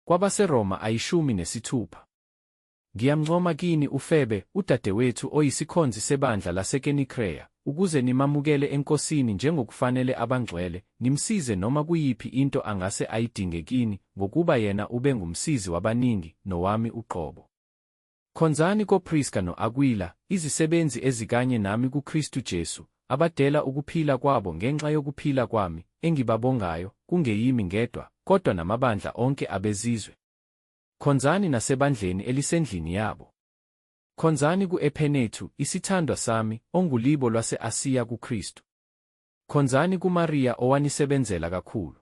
KwabaseRoma 16. Ngiyamncoma kini uFebe, udadewethu oyisikhonzi sebandla laseKenikreya, ukuze nimamukele eNkosini njengokufanele abangcwele, nimsize noma kuyiphi into angase ayidinge kini, ngokuba yena ube ngumsizi wabaningi, nowami uqobo. Khonzani koPriska no-Akwila, izisebenzi ezikanye nami kuKristu Jesu, abadela ukuphila kwabo ngenxa yokuphila kwami, engibabongayo, kungeyimi ngedwa, kodwa namabandla onke abezizwe. Khonzani nasebandleni elisendlini yabo. Khonzani ku-Ephenethu, isithandwa sami, ongulibo lwase-Asiya kuKristu. Khonzani kuMariya owanisebenzela kakhulu.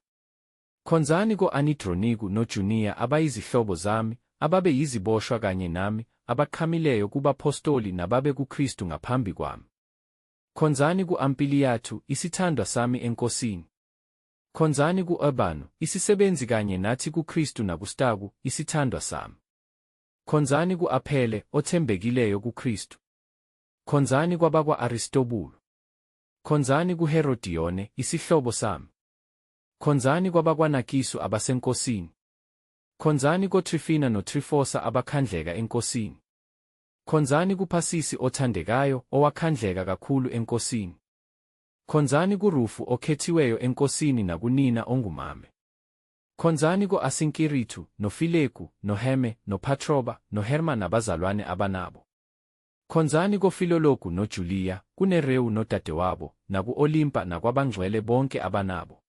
Khonzani ko-Anidroniku noJuniya abayizihlobo zami, ababe yiziboshwa kanye nami, abaqhamileyo kubapostoli nababe kuKristu ngaphambi kwami. Khonzani ku-Ampiliyathu, isithandwa sami eNkosini. Khonzani ku-Urbano, isisebenzi kanye nathi kuKristu nakuStaku, isithandwa sami. Khonzani ku-Aphele, othembekileyo kuKristu. Khonzani kwabakwa-Aristobulo. Khonzani kuHerodiyone, isihlobo sami. Khonzani kwabakwaNakisu abaseNkosini. Khonzani koTrifina noTrifosa abakhandleka eNkosini. Khonzani kuPhasisi othandekayo, owakhandleka kakhulu eNkosini. Khonzani kuRufu okhethiweyo eNkosini nakunina ongumame. Khonzani ko-Asinkiritu, noFileku, noHeme, noPhatroba, noHerma nabazalwane abanabo. Khonzani koFilologu noJuliya, kuNerewu nodadewabo, naku-Olimpa nakwabangcwele bonke abanabo.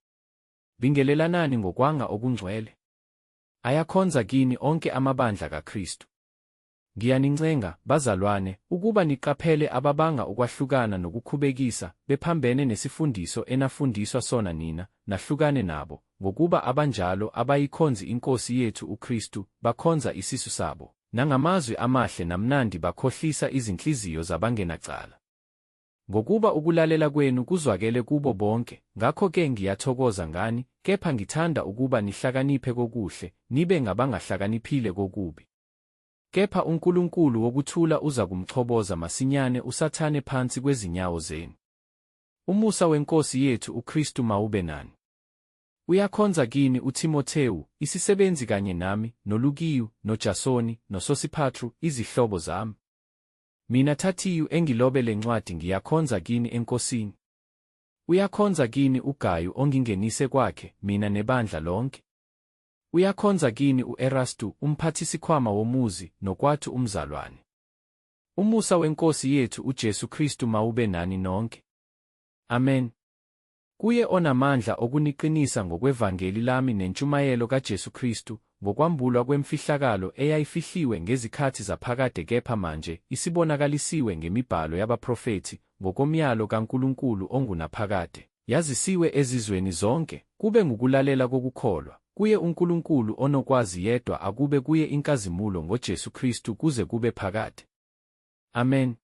Bingelelanani ngokwanga okungcwele. Ayakhonza kini onke amabandla kaKristu. Ngiyanincenga, bazalwane, ukuba niqaphele ababanga ukwahlukana nokukhubekisa, bephambene nesifundiso enafundiswa sona nina, nahlukane nabo, ngokuba abanjalo abayikhonzi iNkosi yethu uKristu, bakhonza isisu sabo, nangamazwi amahle namnandi bakhohlisa izinhliziyo zabangenacala. Ngokuba ukulalela kwenu kuzwakele kubo bonke, ngakho-ke ngiyathokoza ngani, kepha ngithanda ukuba nihlakaniphe kokuhle, nibe ngabangahlakaniphile kokubi. Kepha uNkulunkulu wokuthula uza kumchoboza masinyane uSathane phansi kwezinyawo zenu. Umusa weNkosi yethu uKristu mawube nani. Uyakhonza kini uTimothewu, isisebenzi kanye nami, noLukiyu, noJasoni, noSosiphatru, izihlobo zami. Mina Thathiyu engilobe le ncwadi ngiyakhonza kini eNkosini. Uyakhonza kini uGayu ongingenise kwakhe, mina nebandla lonke. Uyakhonza kini u-Erastu, umphathisikhwama womuzi, nokwathu umzalwane. Umusa weNkosi yethu uJesu Kristu mawube nani nonke. Amen. Kuye onamandla okuniqinisa ngokwevangeli lami nentshumayelo kaJesu Kristu, ngokwambulwa kwemfihlakalo eyayifihliwe ngezikhathi zaphakade kepha manje isibonakalisiwe ngemibhalo yabaprofethi, ngokomyalo kaNkulunkulu ongunaphakade, yazisiwe ezizweni zonke, kube ngukulalela kokukholwa. Kuye uNkulunkulu onokwazi yedwa akube kuye inkazimulo ngoJesu Kristu kuze kube phakade. Amen.